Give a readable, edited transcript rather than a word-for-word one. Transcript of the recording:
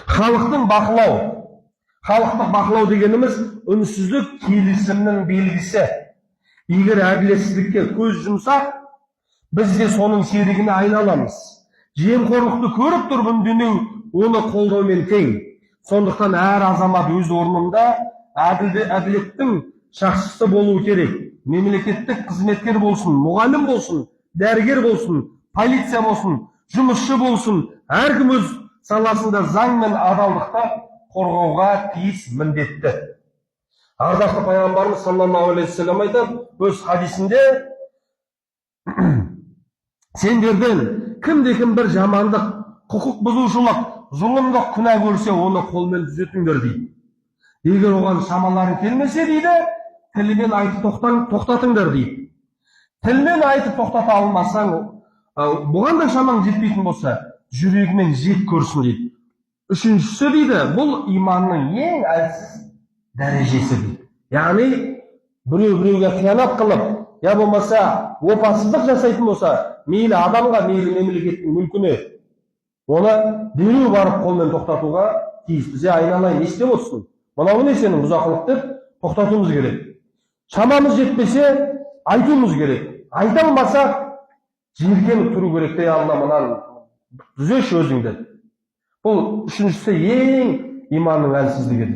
Халықтың бақылау. Халықтық бақылау дегеніміз үнсіздік келісімнің белгісі. Егер әділетсіздікке көз жұмсақ, біз де соның серігіне айналамыз. Жемқорлықты көріп тұрып үндемеу оны қолдаумен тең. Сондықтан әр азамат өз орнында әділеттің сақшысы болуы керек. Мемлекеттік қызметкер болсын, мұғалім болсын, дәрігер болсын, полиция болсын, жұмысшы болсын, әркім өз саласында заң мен адалдықты қорғауға тиіс, міндетті. Ардақты пайғамбарымыз саллаллаху алейхи ва саллям айтады өз хадисінде: сендерден кімде-кім бір жамандық, құқық бұзушылық, зұлымдық күнә көрсе, оны қолмен түзетіңдер дейді. Егер оған шамалары келмесе дейді, тілмен айтып тоқтатыңдар дейді. Тілмен айтып тоқтата алмасаң, бұған да шамаң жетпейтін болса, жүрегімен жек көрсін дейді. Үшіншісі дейді, бұл иманның ең әлсіз дәрежесі дейді. Яғни біреуге қиянат қылып, я болмаса опасыздық жасайтын болса, мейлі адамға, мейлі мемлекеттің мүлкіне, оны дереу барып қолмен тоқтатуға тиіс. Бізде айналайын, не істеп отырсың? Мынау не сенің бұзақылық деп тоқтатуымыз керек. Шамамыз жетпесе, айтуымыз керек. Айта алмасақ, жиіркеніп тұру керек. Ей Алла, мынаны түзеші өзіңді. Бұл үшіншісі ең иманның әлсіздігі.